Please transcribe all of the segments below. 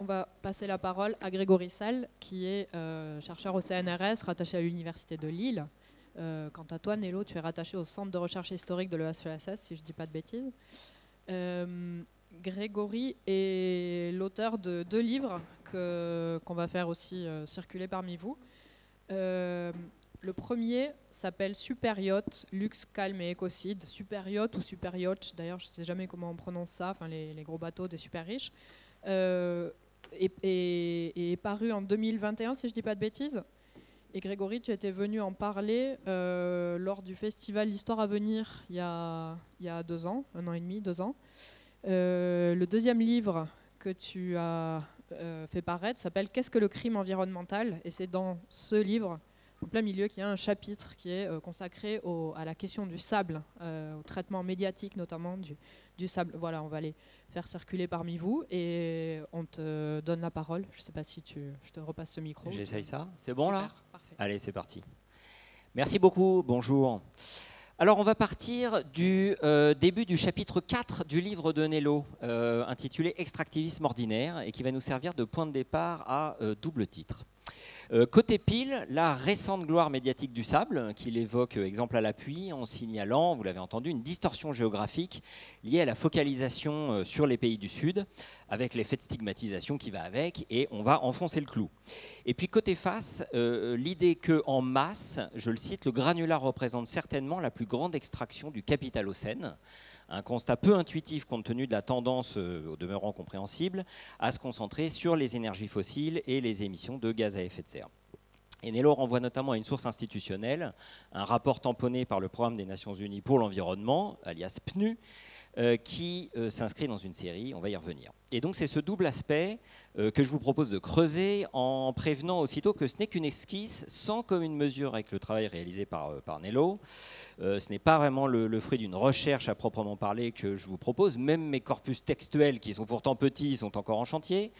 on va passer la parole à Grégory Sall, qui est chercheur au CNRS, rattaché à l'Université de Lille. Quant à toi, Nello, tu es rattaché au Centre de recherche historique de l'EHESS, si je ne dis pas de bêtises. Grégory est l'auteur de 2 livres qu'on va faire aussi circuler parmi vous. Le premier s'appelle Superyacht, luxe, calme et écocide. Superyacht ou superyacht, d'ailleurs je ne sais jamais comment on prononce ça, enfin les gros bateaux des super riches. Est paru en 2021 si je ne dis pas de bêtises. Et Grégory, tu étais venu en parler lors du festival L'Histoire à venir il y a 2 ans, 1 an et demi, 2 ans. Le deuxième livre que tu as fait paraître s'appelle Qu'est-ce que le crime environnemental ? Et c'est dans ce livre, en plein milieu, qu'il y a un chapitre qui est consacré à la question du sable, au traitement médiatique notamment du sable. Voilà, on va les faire circuler parmi vous et on te donne la parole. Je ne sais pas si je te repasse ce micro. J'essaye ça. C'est bon. Super, là parfait. Allez, c'est parti. Merci beaucoup. Bonjour. Alors, on va partir du début du chapitre 4 du livre de Nello, intitulé Extractivisme ordinaire, et qui va nous servir de point de départ à double titre. Côté pile, la récente gloire médiatique du sable, qu'il évoque exemple à l'appui en signalant, vous l'avez entendu, une distorsion géographique liée à la focalisation sur les pays du Sud, avec l'effet de stigmatisation qui va avec, et on va enfoncer le clou. Et puis côté face, l'idée qu'en masse, je le cite, le granulat représente certainement la plus grande extraction du capitalocène. Un constat peu intuitif compte tenu de la tendance, au demeurant compréhensible, à se concentrer sur les énergies fossiles et les émissions de gaz à effet de serre. Et Nello renvoie notamment à une source institutionnelle, un rapport tamponné par le Programme des Nations Unies pour l'environnement, alias PNU, qui s'inscrit dans une série, on va y revenir. Et donc c'est ce double aspect que je vous propose de creuser en prévenant aussitôt que ce n'est qu'une esquisse sans commune mesure avec le travail réalisé par Nello. Ce n'est pas vraiment le fruit d'une recherche à proprement parler que je vous propose, même mes corpus textuels qui sont pourtant petits sont encore en chantier,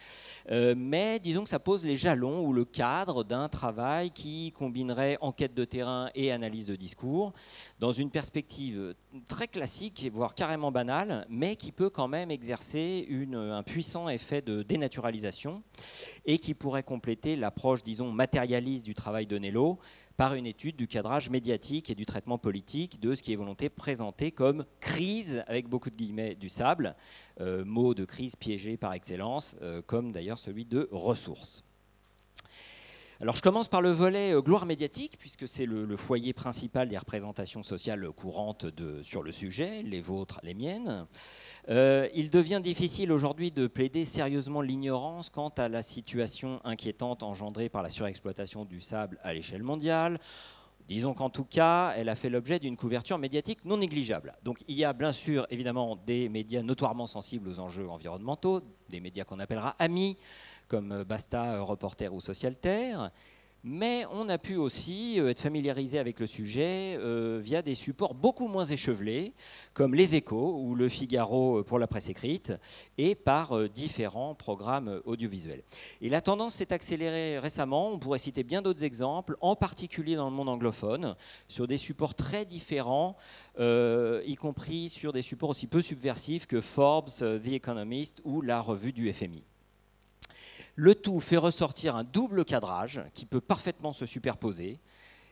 mais disons que ça pose les jalons ou le cadre d'un travail qui combinerait enquête de terrain et analyse de discours dans une perspective très classique, voire carrément banale, mais qui peut quand même exercer un puissant effet de dénaturalisation et qui pourrait compléter l'approche, disons, matérialiste du travail de Nello par une étude du cadrage médiatique et du traitement politique de ce qui est volonté présenter comme crise, avec beaucoup de guillemets, du sable, mot de crise piégé par excellence, comme d'ailleurs celui de ressources. Alors je commence par le volet gloire médiatique, puisque c'est le foyer principal des représentations sociales courantes sur le sujet, les vôtres, les miennes. Il devient difficile aujourd'hui de plaider sérieusement l'ignorance quant à la situation inquiétante engendrée par la surexploitation du sable à l'échelle mondiale. Disons qu'en tout cas, elle a fait l'objet d'une couverture médiatique non négligeable. Donc il y a bien sûr évidemment des médias notoirement sensibles aux enjeux environnementaux, des médias qu'on appellera amis, comme Basta, Reporter ou Socialterre, mais on a pu aussi être familiarisé avec le sujet via des supports beaucoup moins échevelés, comme Les Échos ou Le Figaro pour la presse écrite, et par différents programmes audiovisuels. Et la tendance s'est accélérée récemment, on pourrait citer bien d'autres exemples, en particulier dans le monde anglophone, sur des supports très différents, y compris sur des supports aussi peu subversifs que Forbes, The Economist ou la revue du FMI. Le tout fait ressortir un double cadrage qui peut parfaitement se superposer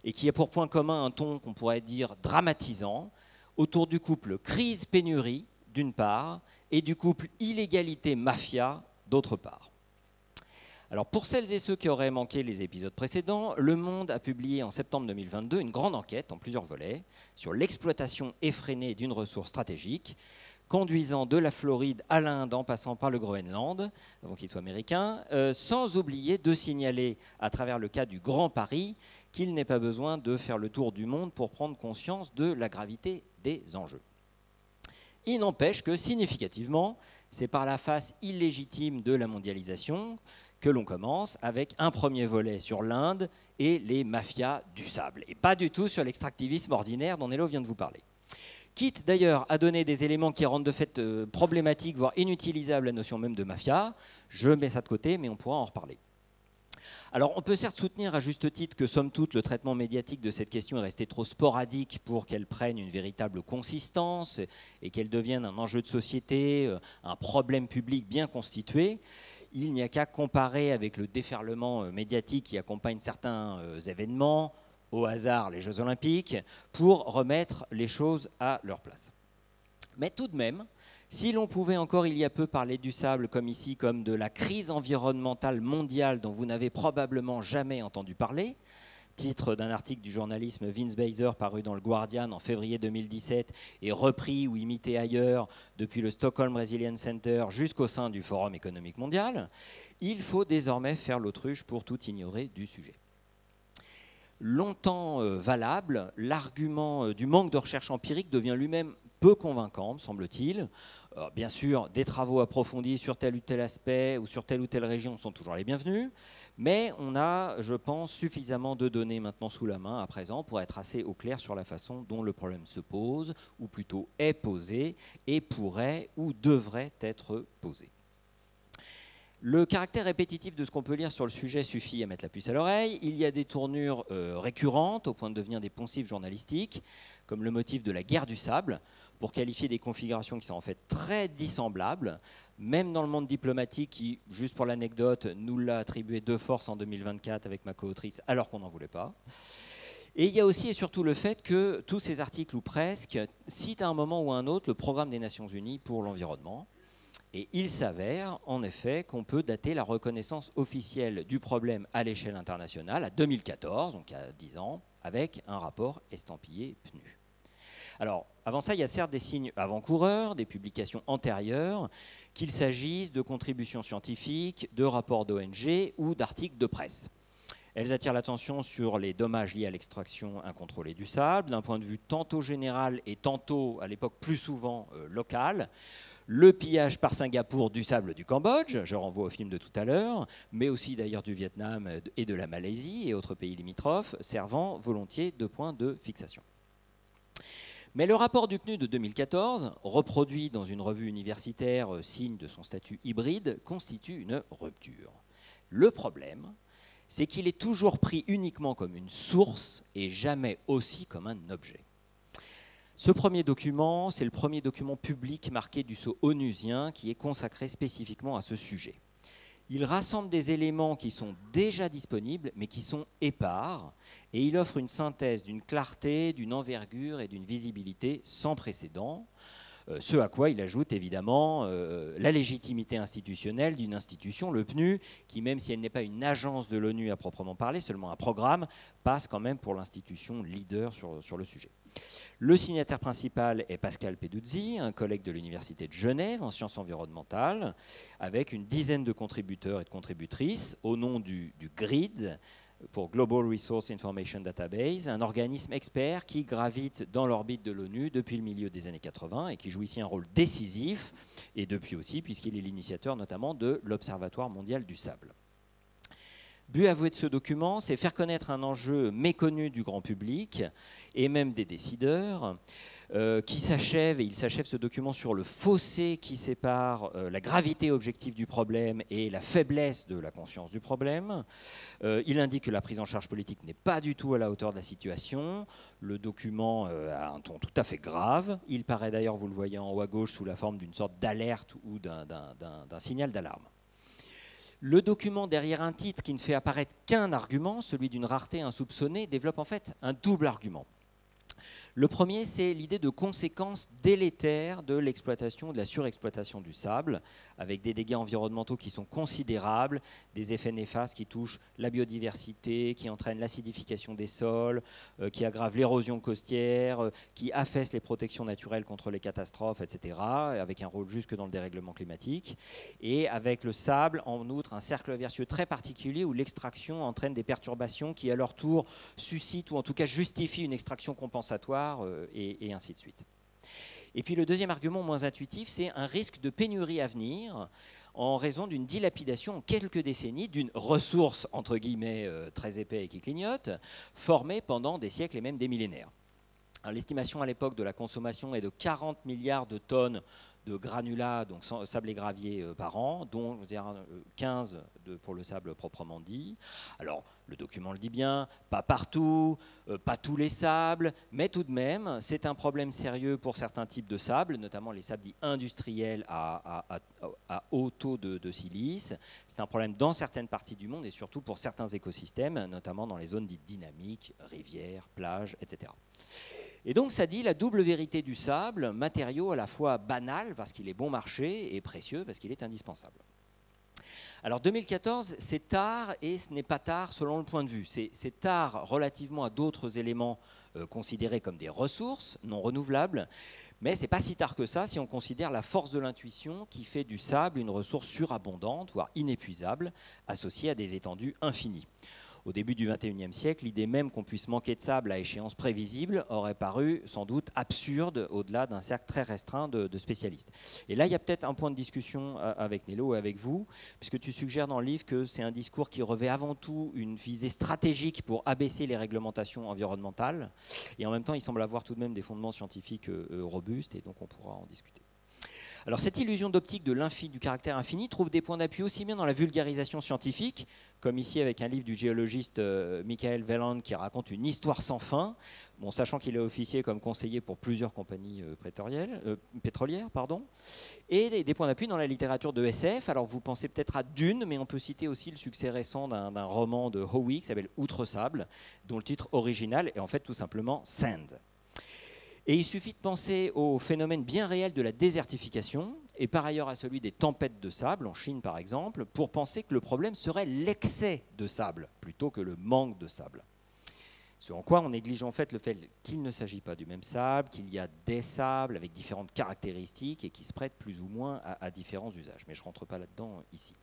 et qui a pour point commun un ton qu'on pourrait dire dramatisant autour du couple crise-pénurie d'une part et du couple illégalité-mafia d'autre part. Alors pour celles et ceux qui auraient manqué les épisodes précédents, Le Monde a publié en septembre 2022 une grande enquête en plusieurs volets sur l'exploitation effrénée d'une ressource stratégique, conduisant de la Floride à l'Inde en passant par le Groenland, avant qu'il soit américain, sans oublier de signaler à travers le cas du Grand Paris qu'il n'est pas besoin de faire le tour du monde pour prendre conscience de la gravité des enjeux. Il n'empêche que significativement, c'est par la face illégitime de la mondialisation que l'on commence avec un premier volet sur l'Inde et les mafias du sable, et pas du tout sur l'extractivisme ordinaire dont Nello vient de vous parler. Quitte d'ailleurs à donner des éléments qui rendent de fait problématique, voire inutilisable la notion même de mafia, je mets ça de côté, mais on pourra en reparler. Alors on peut certes soutenir à juste titre que somme toute le traitement médiatique de cette question est resté trop sporadique pour qu'elle prenne une véritable consistance et qu'elle devienne un enjeu de société, un problème public bien constitué. il n'y a qu'à comparer avec le déferlement médiatique qui accompagne certains événements, au hasard les Jeux Olympiques, pour remettre les choses à leur place. Mais tout de même, si l'on pouvait encore il y a peu parler du sable comme ici, comme de la crise environnementale mondiale dont vous n'avez probablement jamais entendu parler, titre d'un article du journalisme Vince Beiser paru dans le Guardian en février 2017 et repris ou imité ailleurs depuis le Stockholm Resilience Center jusqu'au sein du Forum économique mondial, il faut désormais faire l'autruche pour tout ignorer du sujet. Longtemps valable, l'argument du manque de recherche empirique devient lui-même peu convaincant, me semble-t-il. Bien sûr, des travaux approfondis sur tel ou tel aspect ou sur telle ou telle région sont toujours les bienvenus, mais on a, je pense, suffisamment de données maintenant sous la main à présent pour être assez au clair sur la façon dont le problème se pose, ou plutôt est posé, et pourrait ou devrait être posé. Le caractère répétitif de ce qu'on peut lire sur le sujet suffit à mettre la puce à l'oreille. Il y a des tournures récurrentes au point de devenir des poncifs journalistiques, comme le motif de la guerre du sable, pour qualifier des configurations qui sont en fait très dissemblables, même dans le monde diplomatique qui, juste pour l'anecdote, nous l'a attribué de force en 2024 avec ma co-autrice, alors qu'on n'en voulait pas. Et il y a aussi et surtout le fait que tous ces articles, ou presque, citent à un moment ou à un autre le programme des Nations Unies pour l'environnement. Et il s'avère, en effet, qu'on peut dater la reconnaissance officielle du problème à l'échelle internationale à 2014, donc à 10 ans, avec un rapport estampillé PNU. Alors, avant ça, il y a certes des signes avant-coureurs, des publications antérieures, qu'il s'agisse de contributions scientifiques, de rapports d'ONG ou d'articles de presse. Elles attirent l'attention sur les dommages liés à l'extraction incontrôlée du sable, d'un point de vue tantôt général et tantôt, à l'époque plus souvent, local. Le pillage par Singapour du sable du Cambodge, je renvoie au film de tout à l'heure, mais aussi d'ailleurs du Vietnam et de la Malaisie et autres pays limitrophes, servant volontiers de point de fixation. Mais le rapport du PNUD de 2014, reproduit dans une revue universitaire signe de son statut hybride, constitue une rupture. Le problème, c'est qu'il est toujours pris uniquement comme une source et jamais aussi comme un objet. Ce premier document, c'est le premier document public marqué du sceau onusien qui est consacré spécifiquement à ce sujet. Il rassemble des éléments qui sont déjà disponibles, mais qui sont épars, et il offre une synthèse d'une clarté, d'une envergure et d'une visibilité sans précédent, ce à quoi il ajoute évidemment la légitimité institutionnelle d'une institution, le PNU, qui même si elle n'est pas une agence de l'ONU à proprement parler, seulement un programme, passe quand même pour l'institution leader sur le sujet. Le signataire principal est Pascal Peduzzi, un collègue de l'Université de Genève en sciences environnementales, avec une dizaine de contributeurs et de contributrices au nom du GRID, pour Global Resource Information Database, un organisme expert qui gravite dans l'orbite de l'ONU depuis le milieu des années 80 et qui joue ici un rôle décisif, et depuis aussi, puisqu'il est l'initiateur notamment de l'Observatoire mondial du sable. But avoué de ce document, c'est faire connaître un enjeu méconnu du grand public et même des décideurs, qui s'achève, et il s'achève ce document sur le fossé qui sépare la gravité objective du problème et la faiblesse de la conscience du problème. Il indique que la prise en charge politique n'est pas du tout à la hauteur de la situation. Le document a un ton tout à fait grave. Il paraît d'ailleurs, vous le voyez en haut à gauche, sous la forme d'une sorte d'alerte ou d'un signal d'alarme. Le document, derrière un titre qui ne fait apparaître qu'un argument, celui d'une rareté insoupçonnée, développe en fait un double argument. Le premier, c'est l'idée de conséquences délétères de l'exploitation, de la surexploitation du sable, avec des dégâts environnementaux qui sont considérables, des effets néfastes qui touchent la biodiversité, qui entraînent l'acidification des sols, qui aggravent l'érosion côtière, qui affaissent les protections naturelles contre les catastrophes, etc., avec un rôle jusque dans le dérèglement climatique. Et avec le sable, en outre, un cercle vertueux très particulier où l'extraction entraîne des perturbations qui, à leur tour, suscitent ou en tout cas justifient une extraction compensatoire, et ainsi de suite. Et puis le deuxième argument moins intuitif, c'est un risque de pénurie à venir en raison d'une dilapidation en quelques décennies d'une ressource, entre guillemets, très épais et qui clignote, formée pendant des siècles et même des millénaires. L'estimation à l'époque de la consommation est de 40 milliards de tonnes de granulats, donc sable et gravier par an, dont 15 pour le sable proprement dit. Alors, le document le dit bien, pas partout, pas tous les sables, mais tout de même, c'est un problème sérieux pour certains types de sables, notamment les sables dits industriels à haut taux de silice. C'est un problème dans certaines parties du monde et surtout pour certains écosystèmes, notamment dans les zones dites dynamiques, rivières, plages, etc. Et donc ça dit la double vérité du sable, matériau à la fois banal parce qu'il est bon marché et précieux parce qu'il est indispensable. Alors 2014, c'est tard et ce n'est pas tard selon le point de vue. C'est tard relativement à d'autres éléments considérés comme des ressources non renouvelables, mais ce n'est pas si tard que ça si on considère la force de l'intuition qui fait du sable une ressource surabondante, voire inépuisable, associée à des étendues infinies. Au début du XXIe siècle, l'idée même qu'on puisse manquer de sable à échéance prévisible aurait paru sans doute absurde au-delà d'un cercle très restreint de spécialistes. Et là, il y a peut-être un point de discussion avec Nello et avec vous, puisque tu suggères dans le livre que c'est un discours qui revêt avant tout une visée stratégique pour abaisser les réglementations environnementales, et en même temps, il semble avoir tout de même des fondements scientifiques robustes, et donc on pourra en discuter. Alors cette illusion d'optique du caractère infini trouve des points d'appui aussi bien dans la vulgarisation scientifique, comme ici avec un livre du géologiste Michael Wieland qui raconte une histoire sans fin, bon, sachant qu'il est officier comme conseiller pour plusieurs compagnies pétrolières, et des points d'appui dans la littérature de SF. Alors vous pensez peut-être à Dune, mais on peut citer aussi le succès récent d'un roman de Howie qui s'appelle Outre-sable, dont le titre original est en fait tout simplement Sand. Et il suffit de penser au phénomène bien réel de la désertification, et par ailleurs à celui des tempêtes de sable, en Chine par exemple, pour penser que le problème serait l'excès de sable, plutôt que le manque de sable. Ce en quoi on néglige en fait le fait qu'il ne s'agit pas du même sable, qu'il y a des sables avec différentes caractéristiques et qui se prêtent plus ou moins à différents usages. Mais je ne rentre pas là-dedans ici.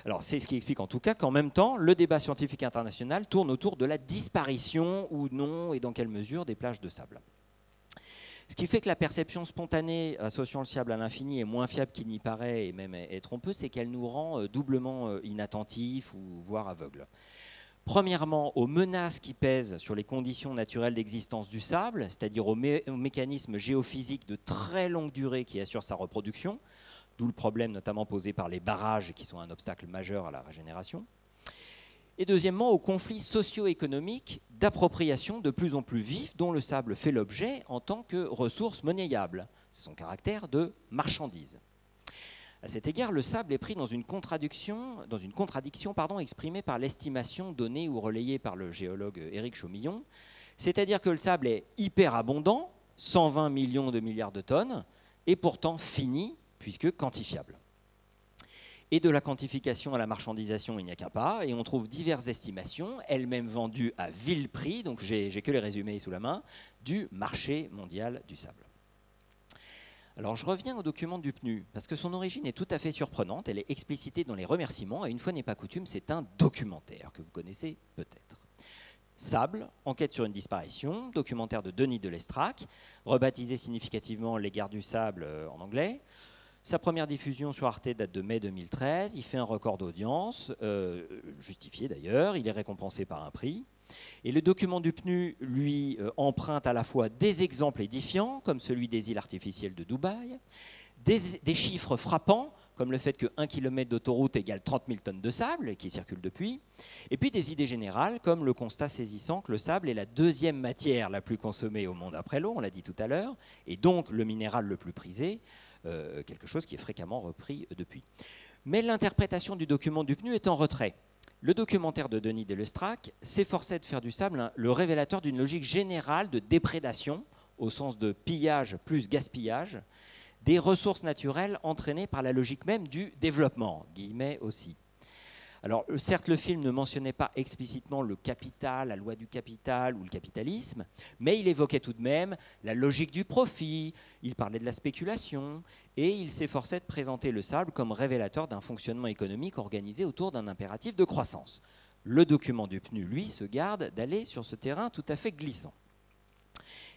Alors c'est ce qui explique en tout cas qu'en même temps, le débat scientifique international tourne autour de la disparition ou non et dans quelle mesure des plages de sable. Ce qui fait que la perception spontanée associant le sable à l'infini est moins fiable qu'il n'y paraît et même est trompeuse, c'est qu'elle nous rend doublement inattentifs ou voire aveugles. Premièrement, aux menaces qui pèsent sur les conditions naturelles d'existence du sable, c'est-à-dire aux mécanismes géophysiques de très longue durée qui assurent sa reproduction, d'où le problème notamment posé par les barrages qui sont un obstacle majeur à la régénération. Et deuxièmement, aux conflits socio-économiques d'appropriation de plus en plus vifs dont le sable fait l'objet en tant que ressource monnayable. C'est son caractère de marchandise. À cet égard, le sable est pris dans une contradiction exprimée par l'estimation donnée ou relayée par le géologue Éric Chaumillon, c'est-à-dire que le sable est hyper abondant, 120 millions de milliards de tonnes, et pourtant fini puisque quantifiable. Et de la quantification à la marchandisation, il n'y a qu'un pas, et on trouve diverses estimations, elles-mêmes vendues à vil prix, donc j'ai que les résumés sous la main, du marché mondial du sable. Alors je reviens au document du PNUD, parce que son origine est tout à fait surprenante, elle est explicitée dans les remerciements, et une fois n'est pas coutume, c'est un documentaire que vous connaissez peut-être. Sable, enquête sur une disparition, documentaire de Denis de Lestrac, rebaptisé significativement Les Guerres du sable en anglais. Sa première diffusion sur Arte date de mai 2013. Il fait un record d'audience, justifié d'ailleurs. Il est récompensé par un prix. Et le document du PNUD, lui, emprunte à la fois des exemples édifiants, comme celui des îles artificielles de Dubaï, des chiffres frappants, comme le fait que 1 km d'autoroute égale 30 000 tonnes de sable, qui circulent depuis, et puis des idées générales, comme le constat saisissant que le sable est la deuxième matière la plus consommée au monde après l'eau, on l'a dit tout à l'heure, et donc le minéral le plus prisé, quelque chose qui est fréquemment repris depuis. Mais l'interprétation du document du PNUD est en retrait. Le documentaire de Denis de Lestrac s'efforçait de faire du sable le révélateur d'une logique générale de déprédation, au sens de pillage plus gaspillage, des ressources naturelles entraînées par la logique même du développement, guillemets aussi. Alors certes, le film ne mentionnait pas explicitement le capital, la loi du capital ou le capitalisme, mais il évoquait tout de même la logique du profit, il parlait de la spéculation, et il s'efforçait de présenter le sable comme révélateur d'un fonctionnement économique organisé autour d'un impératif de croissance. Le document du PNUD, lui, se garde d'aller sur ce terrain tout à fait glissant.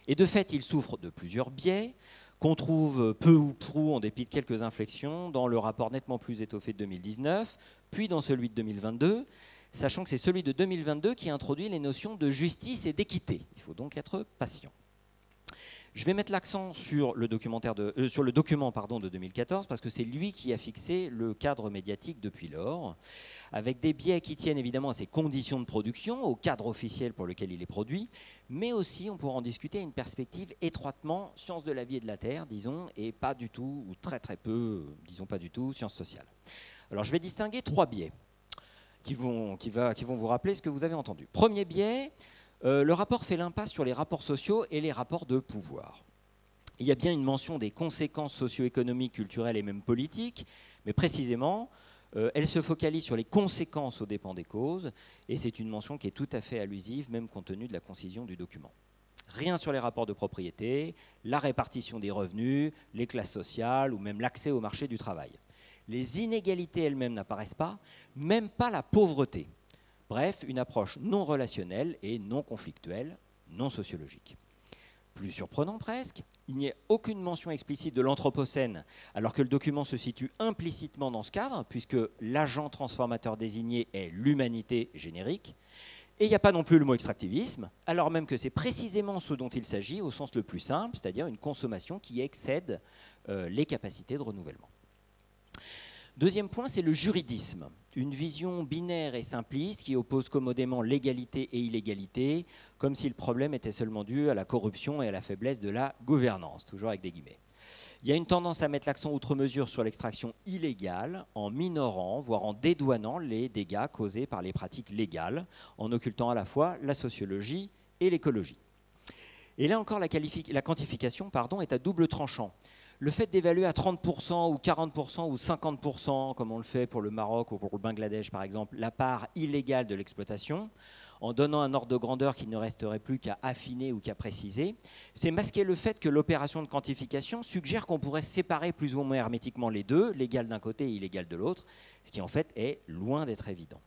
Et de fait, il souffre de plusieurs biais, qu'on trouve peu ou prou, en dépit de quelques inflexions, dans le rapport nettement plus étoffé de 2019, puis dans celui de 2022, sachant que c'est celui de 2022 qui introduit les notions de justice et d'équité. Il faut donc être patient. Je vais mettre l'accent sur le document de 2014 parce que c'est lui qui a fixé le cadre médiatique depuis lors, avec des biais qui tiennent évidemment à ses conditions de production, au cadre officiel pour lequel il est produit, mais aussi, on pourra en discuter, à une perspective étroitement sciences de la vie et de la terre, disons, et pas du tout, ou très très peu, disons pas du tout, sciences sociales. Alors je vais distinguer 3 biais qui vont vous rappeler ce que vous avez entendu. Premier biais, le rapport fait l'impasse sur les rapports sociaux et les rapports de pouvoir. Il y a bien une mention des conséquences socio-économiques, culturelles et même politiques, mais précisément, elle se focalise sur les conséquences aux dépens des causes, et c'est une mention qui est tout à fait allusive, même compte tenu de la concision du document. Rien sur les rapports de propriété, la répartition des revenus, les classes sociales ou même l'accès au marché du travail. Les inégalités elles-mêmes n'apparaissent pas, même pas la pauvreté. Bref, une approche non relationnelle et non conflictuelle, non sociologique. Plus surprenant presque, il n'y a aucune mention explicite de l'Anthropocène, alors que le document se situe implicitement dans ce cadre, puisque l'agent transformateur désigné est l'humanité générique. Et il n'y a pas non plus le mot extractivisme, alors même que c'est précisément ce dont il s'agit au sens le plus simple, c'est-à-dire une consommation qui excède les capacités de renouvellement. Deuxième point, c'est le juridisme, une vision binaire et simpliste qui oppose commodément légalité et illégalité, comme si le problème était seulement dû à la corruption et à la faiblesse de la gouvernance, toujours avec des guillemets. Il y a une tendance à mettre l'accent outre mesure sur l'extraction illégale, en minorant, voire en dédouanant les dégâts causés par les pratiques légales, en occultant à la fois la sociologie et l'écologie. Et là encore, la quantification est à double tranchant. Le fait d'évaluer à 30% ou 40% ou 50%, comme on le fait pour le Maroc ou pour le Bangladesh par exemple, la part illégale de l'exploitation, en donnant un ordre de grandeur qu'il ne resterait plus qu'à affiner ou qu'à préciser, c'est masquer le fait que l'opération de quantification suggère qu'on pourrait séparer plus ou moins hermétiquement les deux, légal d'un côté et illégal de l'autre, ce qui en fait est loin d'être évident.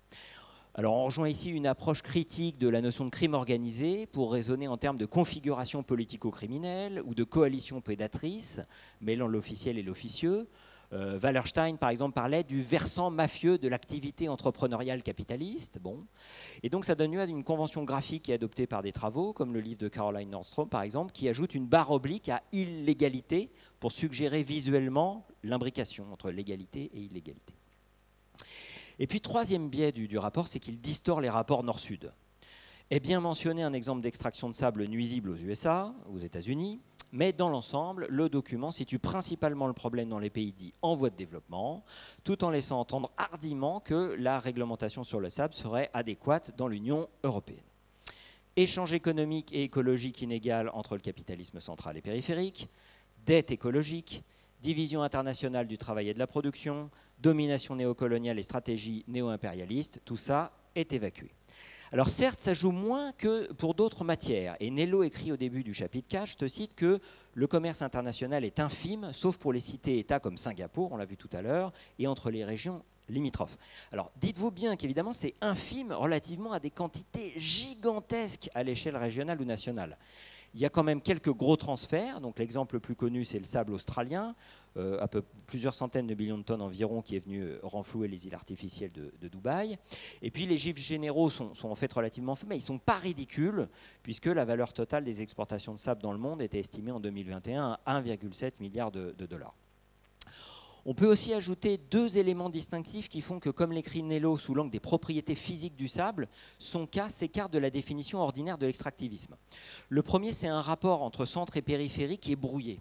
Alors on rejoint ici une approche critique de la notion de crime organisé pour raisonner en termes de configuration politico-criminelle ou de coalition prédatrice, mêlant l'officiel et l'officieux. Wallerstein, par exemple, parlait du versant mafieux de l'activité entrepreneuriale capitaliste. Bon. Et donc ça donne lieu à une convention graphique qui est adoptée par des travaux, comme le livre de Caroline Nordstrom, par exemple, qui ajoute une barre oblique à illégalité pour suggérer visuellement l'imbrication entre légalité et illégalité. Et puis, troisième biais du rapport, c'est qu'il distord les rapports nord-sud. Est bien mentionné un exemple d'extraction de sable nuisible aux USA, aux États-Unis, mais dans l'ensemble, le document situe principalement le problème dans les pays dits en voie de développement, tout en laissant entendre hardiment que la réglementation sur le sable serait adéquate dans l'Union européenne. Échange économique et écologique inégal entre le capitalisme central et périphérique, dette écologique, division internationale du travail et de la production, domination néocoloniale et stratégie néo-impérialiste, tout ça est évacué. Alors certes, ça joue moins que pour d'autres matières. Et Nello écrit au début du chapitre 4, je te cite, que le commerce international est infime, sauf pour les cités-États comme Singapour, on l'a vu tout à l'heure, et entre les régions limitrophes. Alors dites-vous bien qu'évidemment c'est infime relativement à des quantités gigantesques à l'échelle régionale ou nationale. Il y a quand même quelques gros transferts. Donc l'exemple le plus connu, c'est le sable australien, plusieurs centaines de millions de tonnes environ, qui est venu renflouer les îles artificielles de Dubaï. Et puis les chiffres généraux sont en fait relativement faibles, mais ils ne sont pas ridicules, puisque la valeur totale des exportations de sable dans le monde était estimée en 2021 à 1,7 milliard de dollars. On peut aussi ajouter 2 éléments distinctifs qui font que, comme l'écrit Nello sous l'angle des propriétés physiques du sable, son cas s'écarte de la définition ordinaire de l'extractivisme. Le premier, c'est un rapport entre centre et périphérie qui est brouillé.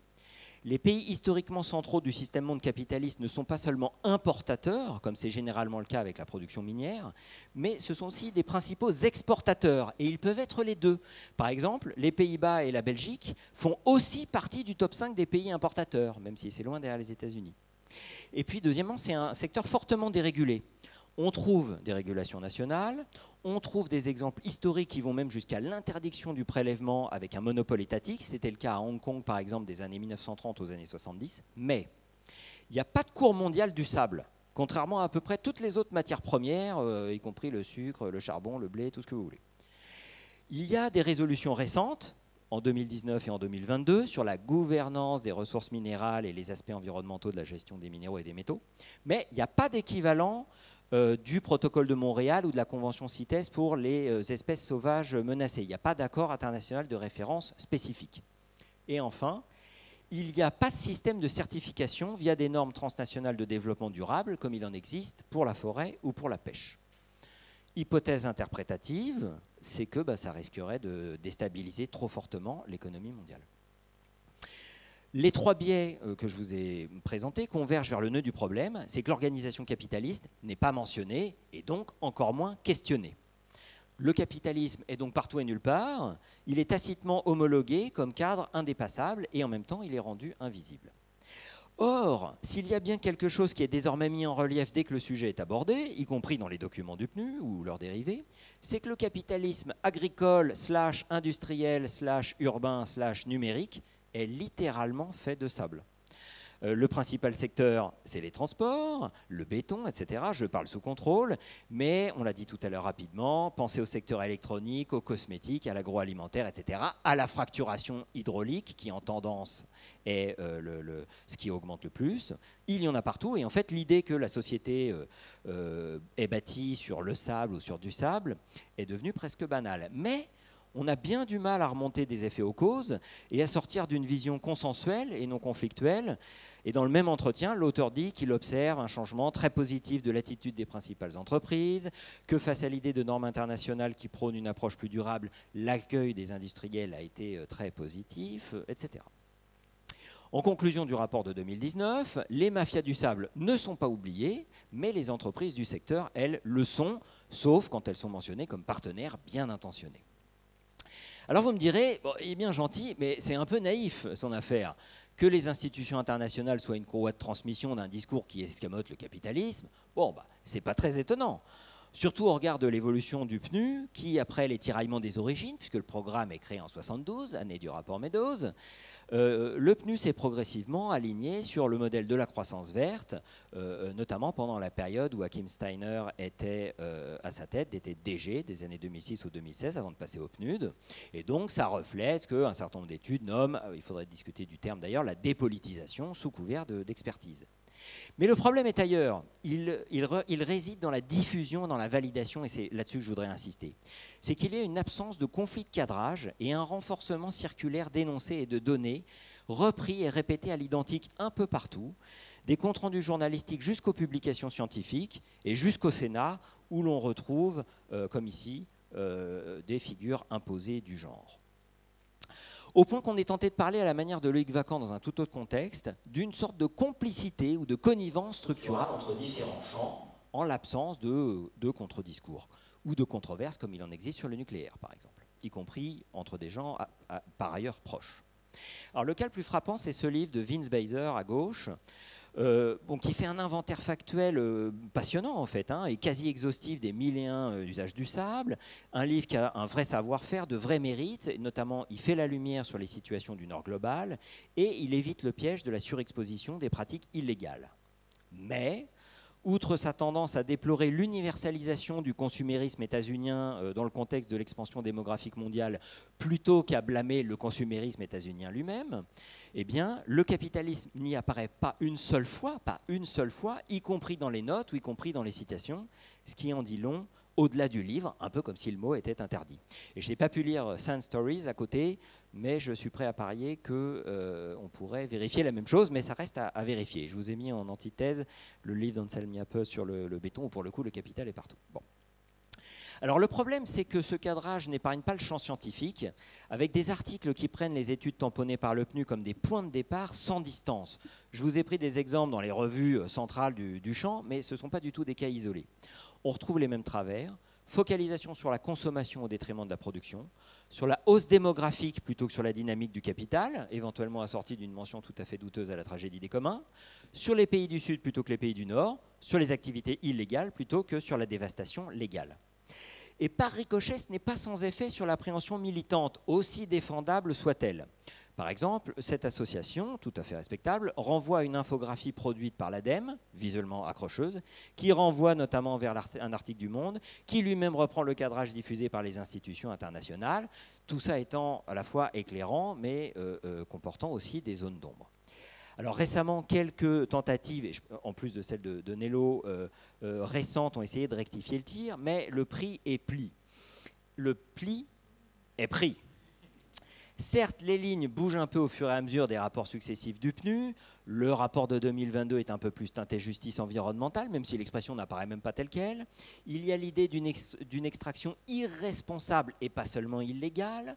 Les pays historiquement centraux du système monde capitaliste ne sont pas seulement importateurs, comme c'est généralement le cas avec la production minière, mais ce sont aussi des principaux exportateurs, et ils peuvent être les deux. Par exemple, les Pays-Bas et la Belgique font aussi partie du top 5 des pays importateurs, même si c'est loin derrière les États-Unis. Et puis, deuxièmement, c'est un secteur fortement dérégulé. On trouve des régulations nationales, on trouve des exemples historiques qui vont même jusqu'à l'interdiction du prélèvement avec un monopole étatique. C'était le cas à Hong Kong, par exemple, des années 1930 aux années 70. Mais il n'y a pas de cours mondial du sable, contrairement à peu près toutes les autres matières premières, y compris le sucre, le charbon, le blé, tout ce que vous voulez. Il y a des résolutions récentes, en 2019 et en 2022, sur la gouvernance des ressources minérales et les aspects environnementaux de la gestion des minéraux et des métaux. Mais il n'y a pas d'équivalent du protocole de Montréal ou de la convention CITES pour les espèces sauvages menacées. Il n'y a pas d'accord international de référence spécifique. Et enfin, il n'y a pas de système de certification via des normes transnationales de développement durable comme il en existe pour la forêt ou pour la pêche. Hypothèse interprétative, c'est que ça risquerait de déstabiliser trop fortement l'économie mondiale. Les trois biais que je vous ai présentés convergent vers le nœud du problème, c'est que l'organisation capitaliste n'est pas mentionnée et donc encore moins questionnée. Le capitalisme est donc partout et nulle part, il est tacitement homologué comme cadre indépassable et en même temps il est rendu invisible. Or, s'il y a bien quelque chose qui est désormais mis en relief dès que le sujet est abordé, y compris dans les documents du PNU ou leurs dérivés, c'est que le capitalisme agricole / industriel / urbain / numérique est littéralement fait de sable. Le principal secteur, c'est les transports, le béton, etc. Je parle sous contrôle, mais on l'a dit tout à l'heure rapidement, pensez au secteur électronique, aux cosmétiques, à l'agroalimentaire, etc., à la fracturation hydraulique qui en tendance est ce qui augmente le plus. Il y en a partout et en fait l'idée que la société est bâtie sur le sable ou sur du sable est devenue presque banale. Mais on a bien du mal à remonter des effets aux causes et à sortir d'une vision consensuelle et non conflictuelle. Et dans le même entretien, l'auteur dit qu'il observe un changement très positif de l'attitude des principales entreprises, que face à l'idée de normes internationales qui prônent une approche plus durable, l'accueil des industriels a été très positif, etc. En conclusion du rapport de 2019, les mafias du sable ne sont pas oubliées, mais les entreprises du secteur, elles, le sont, sauf quand elles sont mentionnées comme partenaires bien intentionnés. Alors vous me direz, bon, il est bien gentil, mais c'est un peu naïf son affaire. Que les institutions internationales soient une courroie de transmission d'un discours qui escamote le capitalisme, bon, c'est pas très étonnant. Surtout au regard de l'évolution du PNU, qui, après les tiraillements des origines, puisque le programme est créé en 1972, année du rapport Meadows, le PNU s'est progressivement aligné sur le modèle de la croissance verte, notamment pendant la période où Hakim Steiner était à sa tête, était DG des années 2006 ou 2016 avant de passer au PNUD. Et donc ça reflète ce qu'un certain nombre d'études nomment, il faudrait discuter du terme d'ailleurs, la dépolitisation sous couvert d'expertise. Mais le problème est ailleurs. Il réside dans la diffusion, dans la validation, et c'est là-dessus que je voudrais insister. C'est qu'il y a une absence de conflit de cadrage et un renforcement circulaire d'énoncés et de données repris et répétés à l'identique un peu partout, des comptes rendus journalistiques jusqu'aux publications scientifiques et jusqu'au Sénat, où l'on retrouve, comme ici, des figures imposées du genre. Au point qu'on est tenté de parler à la manière de Loïc Vacan dans un tout autre contexte, d'une sorte de complicité ou de connivence structurale entre différents champs, en l'absence de contre-discours ou de controverses comme il en existe sur le nucléaire, par exemple, y compris entre des gens par ailleurs proches. Alors, le cas le plus frappant, c'est ce livre de Vince Beiser à gauche, qui fait un inventaire factuel passionnant en fait, et quasi exhaustif des 1001 usages du sable, un livre qui a un vrai savoir-faire, de vrais mérites, et notamment il fait la lumière sur les situations du Nord global et il évite le piège de la surexposition des pratiques illégales. Mais, outre sa tendance à déplorer l'universalisation du consumérisme états-unien dans le contexte de l'expansion démographique mondiale, plutôt qu'à blâmer le consumérisme états-unien lui-même, eh bien, le capitalisme n'y apparaît pas une seule fois, y compris dans les notes ou y compris dans les citations, ce qui en dit long au-delà du livre, un peu comme si le mot était interdit. Et je n'ai pas pu lire Sand Stories à côté, mais je suis prêt à parier qu'on pourrait vérifier la même chose, mais ça reste à vérifier. Je vous ai mis en antithèse le livre d'Ansel Miape sur le béton, où pour le coup le capital est partout. Bon. Alors le problème, c'est que ce cadrage n'épargne pas le champ scientifique, avec des articles qui prennent les études tamponnées par le PNU comme des points de départ sans distance. Je vous ai pris des exemples dans les revues centrales du champ, mais ce ne sont pas du tout des cas isolés. On retrouve les mêmes travers, focalisation sur la consommation au détriment de la production, sur la hausse démographique plutôt que sur la dynamique du capital, éventuellement assortie d'une mention tout à fait douteuse à la tragédie des communs, sur les pays du Sud plutôt que les pays du Nord, sur les activités illégales plutôt que sur la dévastation légale. Et par ricochet, ce n'est pas sans effet sur l'appréhension militante, aussi défendable soit-elle. Par exemple, cette association, tout à fait respectable, renvoie à une infographie produite par l'ADEME, visuellement accrocheuse, qui renvoie notamment vers un article du Monde, qui lui-même reprend le cadrage diffusé par les institutions internationales, tout ça étant à la fois éclairant, mais comportant aussi des zones d'ombre. Alors récemment, quelques tentatives, en plus de celles de Nello, récentes, ont essayé de rectifier le tir, mais le prix est pli. Le pli est pris. Certes, les lignes bougent un peu au fur et à mesure des rapports successifs du PNU. Le rapport de 2022 est un peu plus teinté justice environnementale, même si l'expression n'apparaît même pas telle qu'elle. Il y a l'idée d'une extraction irresponsable et pas seulement illégale.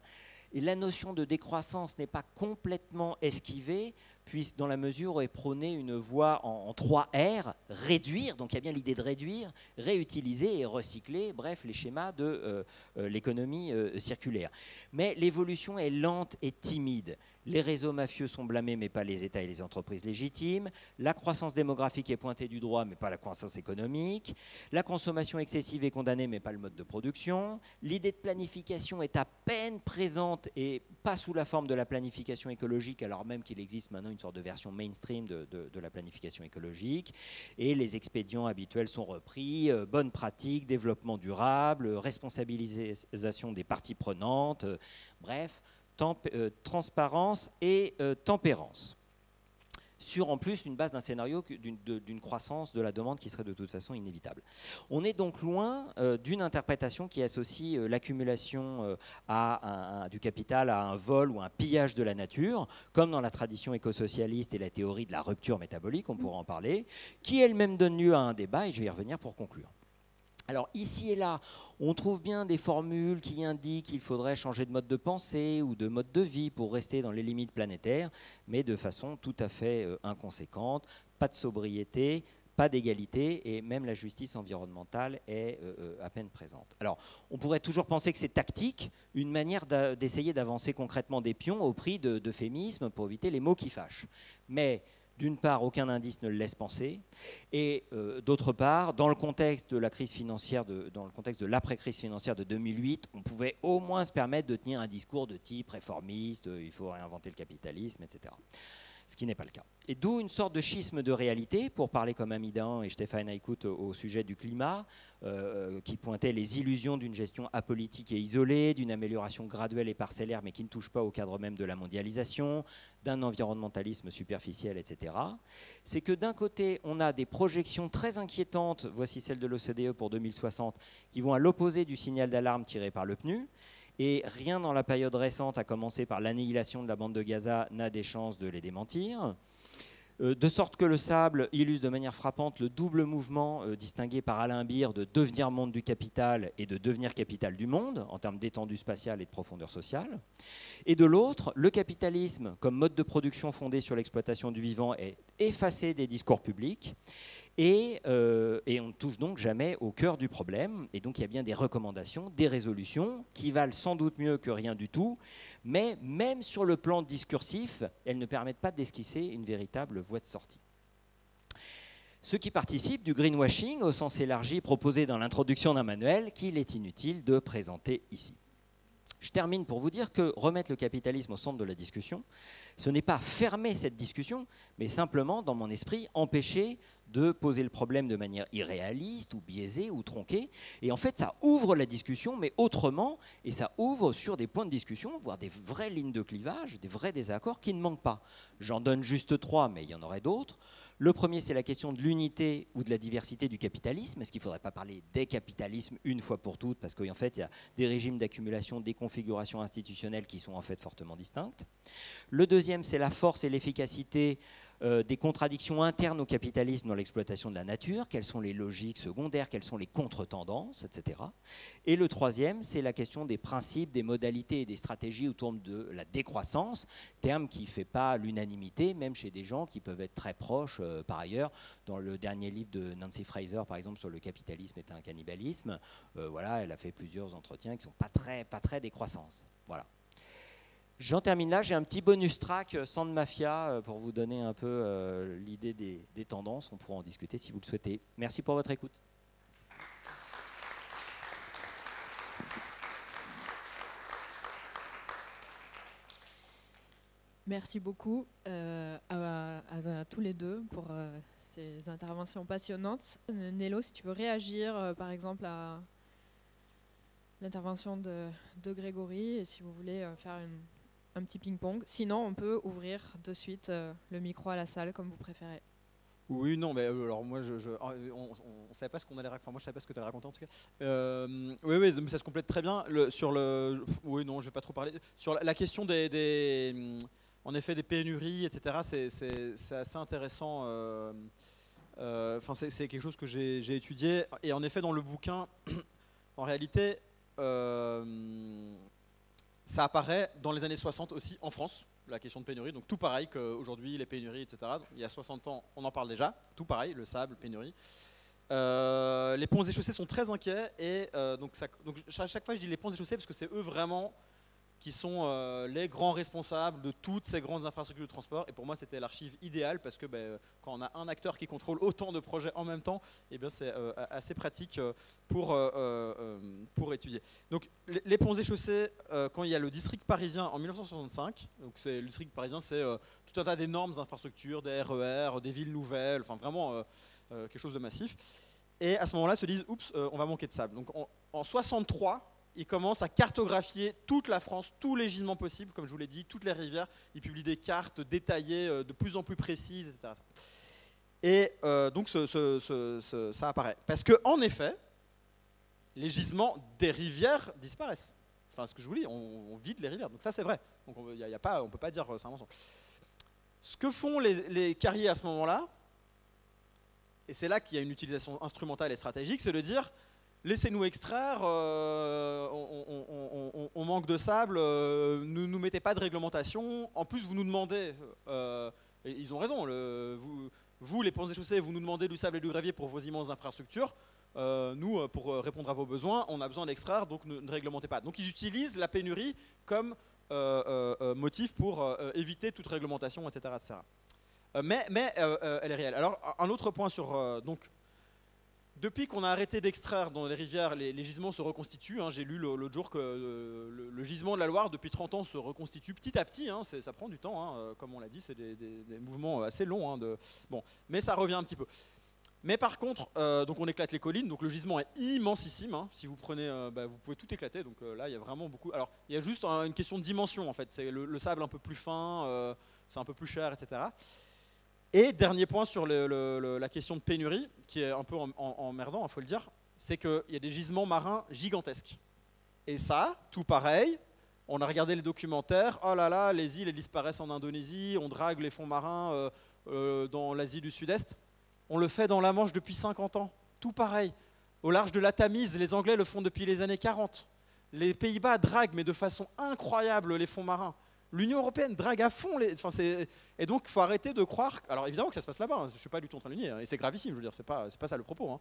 Et la notion de décroissance n'est pas complètement esquivée, puisque dans la mesure où est prônée une voie en 3 R, réduire, donc il y a bien l'idée de réduire, réutiliser et recycler, bref, les schémas de l'économie circulaire. Mais l'évolution est lente et timide. Les réseaux mafieux sont blâmés, mais pas les États et les entreprises légitimes. La croissance démographique est pointée du doigt, mais pas la croissance économique. La consommation excessive est condamnée, mais pas le mode de production. L'idée de planification est à peine présente et pas sous la forme de la planification écologique, alors même qu'il existe maintenant une sorte de version mainstream de la planification écologique. Et les expédients habituels sont repris, bonnes pratiques, développement durable, responsabilisation des parties prenantes, bref, transparence et tempérance. Sur en plus une base d'un scénario d'une croissance de la demande qui serait de toute façon inévitable. On est donc loin d'une interprétation qui associe l'accumulation du capital à un vol ou un pillage de la nature, comme dans la tradition écosocialiste et la théorie de la rupture métabolique, on pourra en parler, qui elle-même donne lieu à un débat, et je vais y revenir pour conclure. Alors ici et là, on trouve bien des formules qui indiquent qu'il faudrait changer de mode de pensée ou de mode de vie pour rester dans les limites planétaires, mais de façon tout à fait inconséquente, pas de sobriété, pas d'égalité, et même la justice environnementale est à peine présente. Alors, on pourrait toujours penser que c'est tactique, une manière d'essayer d'avancer concrètement des pions au prix d'euphémismes pour éviter les mots qui fâchent. Mais d'une part, aucun indice ne le laisse penser, et d'autre part, dans le contexte de la crise financière, dans le contexte de l'après-crise financière de 2008, on pouvait au moins se permettre de tenir un discours de type réformiste, il faut réinventer le capitalisme, etc. Ce qui n'est pas le cas. Et d'où une sorte de schisme de réalité, pour parler comme Amidan et Stéphane Aïkout au sujet du climat, qui pointait les illusions d'une gestion apolitique et isolée, d'une amélioration graduelle et parcellaire, mais qui ne touche pas au cadre même de la mondialisation, d'un environnementalisme superficiel, etc. C'est que d'un côté, on a des projections très inquiétantes, voici celle de l'OCDE pour 2060, qui vont à l'opposé du signal d'alarme tiré par le PNU, et rien dans la période récente, à commencer par l'annihilation de la bande de Gaza, n'a des chances de les démentir. De sorte que le sable illustre de manière frappante le double mouvement distingué par Alain Beer de devenir monde du capital et de devenir capital du monde, en termes d'étendue spatiale et de profondeur sociale. Et de l'autre, le capitalisme, comme mode de production fondé sur l'exploitation du vivant, est effacé des discours publics. Et on ne touche donc jamais au cœur du problème. Et donc il y a bien des recommandations, des résolutions qui valent sans doute mieux que rien du tout. Mais même sur le plan discursif, elles ne permettent pas d'esquisser une véritable voie de sortie. Ce qui participe du greenwashing au sens élargi proposé dans l'introduction d'un manuel qu'il est inutile de présenter ici. Je termine pour vous dire que remettre le capitalisme au centre de la discussion, ce n'est pas fermer cette discussion, mais simplement, dans mon esprit, empêcher de poser le problème de manière irréaliste ou biaisée ou tronquée. Et en fait, ça ouvre la discussion, mais autrement, et ça ouvre sur des points de discussion, voire des vraies lignes de clivage, des vrais désaccords qui ne manquent pas. J'en donne juste 3, mais il y en aurait d'autres. Le premier, c'est la question de l'unité ou de la diversité du capitalisme. Est-ce qu'il ne faudrait pas parler des capitalismes une fois pour toutes? Parce qu'en fait, il y a des régimes d'accumulation, des configurations institutionnelles qui sont en fait fortement distinctes. Le deuxième, c'est la force et l'efficacité des contradictions internes au capitalisme dans l'exploitation de la nature. Quelles sont les logiques secondaires? Quelles sont les contre-tendances, etc. Et le troisième, c'est la question des principes, des modalités et des stratégies autour de la décroissance, terme qui ne fait pas l'unanimité, même chez des gens qui peuvent être très proches par ailleurs. Dans le dernier livre de Nancy Fraser, par exemple, sur le capitalisme est un cannibalisme, voilà, elle a fait plusieurs entretiens qui ne sont pas très décroissance. Voilà. J'en termine là, j'ai un petit bonus track sans de mafia pour vous donner un peu l'idée des tendances. On pourra en discuter si vous le souhaitez. Merci pour votre écoute. Merci beaucoup à tous les deux pour ces interventions passionnantes. Nello, si tu veux réagir par exemple à l'intervention de Grégory, et si vous voulez faire un petit ping-pong. Sinon, on peut ouvrir de suite le micro à la salle, comme vous préférez. Oui, non, mais alors moi, on savait pas ce qu'on allait raconter. Enfin, moi, je savais pas ce que tu allais raconter en tout cas. Oui, mais ça se complète très bien. Oui, non, je vais pas trop parler. Sur la question en effet, des pénuries, etc. C'est assez intéressant. Enfin, c'est quelque chose que j'ai étudié. Et en effet, dans le bouquin, en réalité, ça apparaît dans les années 60 aussi en France. La question de pénurie, donc tout pareil qu'aujourd'hui, les pénuries, etc. Donc, il y a 60 ans, on en parle déjà, tout pareil, le sable, pénurie. Les ponts et chaussées sont très inquiets, et donc à chaque fois je dis les ponts et chaussées parce que c'est eux vraiment qui sont les grands responsables de toutes ces grandes infrastructures de transport, et pour moi c'était l'archive idéale parce que quand on a un acteur qui contrôle autant de projets en même temps, et bien c'est assez pratique pour étudier. Donc les ponts et chaussées, quand il y a le district parisien en 1965, donc le district parisien c'est tout un tas d'énormes infrastructures, des RER, des villes nouvelles, enfin vraiment quelque chose de massif, et à ce moment-là se disent oups, on va manquer de sable. Donc en 63, ils commencent à cartographier toute la France, tous les gisements possibles, comme je vous l'ai dit, toutes les rivières. Ils publient des cartes détaillées, de plus en plus précises, etc. Et donc ça apparaît. Parce qu'en effet, les gisements des rivières disparaissent. Enfin, ce que je vous dis, on vide les rivières. Donc ça, c'est vrai. Donc on ne peut pas dire c'est un mensonge. Ce que font les carriers à ce moment-là, et c'est là qu'il y a une utilisation instrumentale et stratégique, c'est de dire laissez-nous extraire, on manque de sable, ne nous mettez pas de réglementation. En plus, vous nous demandez, et ils ont raison, vous les ponts et chaussées, vous nous demandez du sable et du gravier pour vos immenses infrastructures. Nous, pour répondre à vos besoins, on a besoin d'extraire, donc ne réglementez pas. Donc ils utilisent la pénurie comme motif pour éviter toute réglementation, etc. etc. Mais elle est réelle. Alors, un autre point sur... Depuis qu'on a arrêté d'extraire dans les rivières, les gisements se reconstituent. J'ai lu l'autre jour que le gisement de la Loire, depuis 30 ans, se reconstitue petit à petit. Ça prend du temps, comme on l'a dit, c'est des mouvements assez longs. Bon, mais ça revient un petit peu. Mais par contre, donc on éclate les collines, donc le gisement est immensissime. Si vous prenez, vous pouvez tout éclater. Donc là, il y a vraiment beaucoup. Alors, il y a juste une question de dimension en fait. C'est le sable un peu plus fin, c'est un peu plus cher, etc. Et dernier point sur la question de pénurie, qui est un peu emmerdant, il faut le dire, c'est qu'il y a des gisements marins gigantesques. Et ça, tout pareil, on a regardé les documentaires, oh là là, les îles elles disparaissent en Indonésie, on drague les fonds marins dans l'Asie du Sud-Est. On le fait dans la Manche depuis 50 ans, tout pareil. Au large de la Tamise, les Anglais le font depuis les années 40. Les Pays-Bas draguent, mais de façon incroyable, les fonds marins. L'Union européenne drague à fond et donc il faut arrêter de croire. Alors évidemment que ça se passe là-bas, je ne suis pas du tout en train de le nier, et c'est gravissime, je veux dire, c'est pas ça le propos.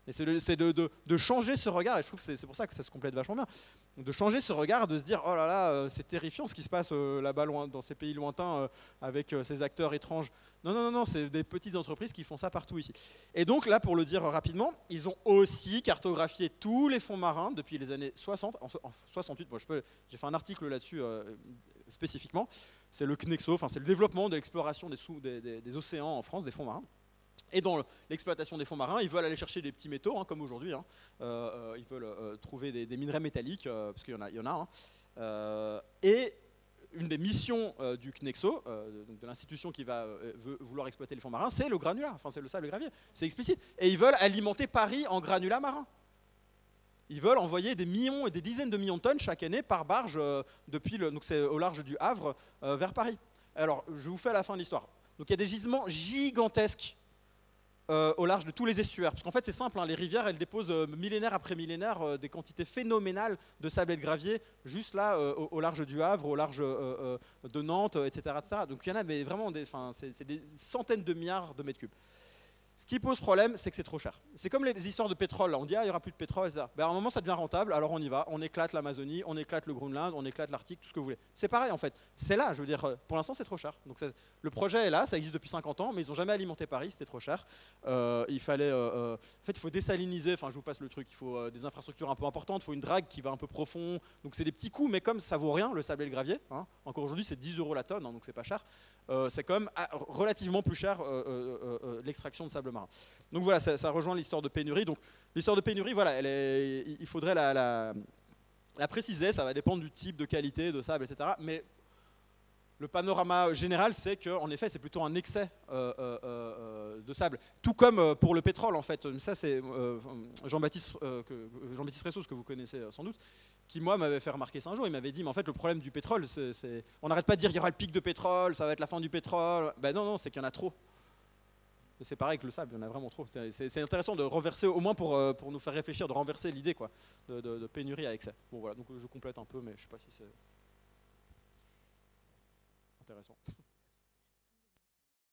Et c'est de changer ce regard, et je trouve que c'est pour ça que ça se complète vachement bien, de changer ce regard, de se dire oh là là, c'est terrifiant ce qui se passe là-bas loin, dans ces pays lointains avec ces acteurs étranges. Non, c'est des petites entreprises qui font ça partout ici. Et donc là, pour le dire rapidement, ils ont aussi cartographié tous les fonds marins depuis les années 60, en 68, j'ai fait un article là-dessus spécifiquement, c'est le CNEXO, c'est le développement de l'exploration des océans en France, des fonds marins. Et dans l'exploitation des fonds marins, ils veulent aller chercher des petits métaux, comme aujourd'hui. Ils veulent trouver des minerais métalliques, parce qu'il y en a. Et une des missions du CNEXO, donc de l'institution qui va vouloir exploiter les fonds marins, c'est le granulat, c'est le sable et le gravier. C'est explicite. Et ils veulent alimenter Paris en granulat marin. Ils veulent envoyer des millions et des dizaines de millions de tonnes chaque année par barge donc c'est au large du Havre vers Paris. Alors, je vous fais à la fin de l'histoire. Donc il y a des gisements gigantesques au large de tous les estuaires. Parce qu'en fait, c'est simple, les rivières, elles déposent millénaire après millénaire des quantités phénoménales de sable et de gravier, juste là, au large du Havre, au large de Nantes, etc., etc. Donc il y en a mais vraiment c'est des centaines de milliards de mètres cubes. Ce qui pose problème, c'est que c'est trop cher. C'est comme les histoires de pétrole. Là. On dit il n'y aura plus de pétrole, etc. À un moment, ça devient rentable, alors on y va. On éclate l'Amazonie, on éclate le Groenland, on éclate l'Arctique, tout ce que vous voulez. C'est pareil en fait. C'est là, je veux dire, pour l'instant, c'est trop cher. Donc, le projet est là, ça existe depuis 50 ans, mais ils n'ont jamais alimenté Paris, c'était trop cher. Il fallait. En fait, il faut désaliniser, je vous passe le truc, il faut des infrastructures un peu importantes, il faut une drague qui va un peu profond. Donc, c'est des petits coûts, mais comme ça vaut rien, le sable et le gravier, encore aujourd'hui, c'est 10 € la tonne, donc c'est pas cher. C'est quand même relativement plus cher l'extraction de sable marin. Donc voilà, ça rejoint l'histoire de pénurie. Donc l'histoire de pénurie, voilà, il faudrait la préciser, ça va dépendre du type de qualité de sable, etc. Mais le panorama général, c'est qu'en effet, c'est plutôt un excès de sable. Tout comme pour le pétrole, en fait. Ça, c'est Jean-Baptiste Ressos, que vous connaissez sans doute, qui, moi, m'avait fait remarquer ça un jour. Il m'avait dit, mais en fait, le problème du pétrole, on n'arrête pas de dire qu'il y aura le pic de pétrole, ça va être la fin du pétrole. Ben non, c'est qu'il y en a trop. Et c'est pareil que le sable, il y en a vraiment trop. C'est intéressant de renverser, au moins pour nous faire réfléchir, de renverser l'idée quoi, de pénurie à excès. Bon voilà, donc je complète un peu, mais je ne sais pas si c'est intéressant.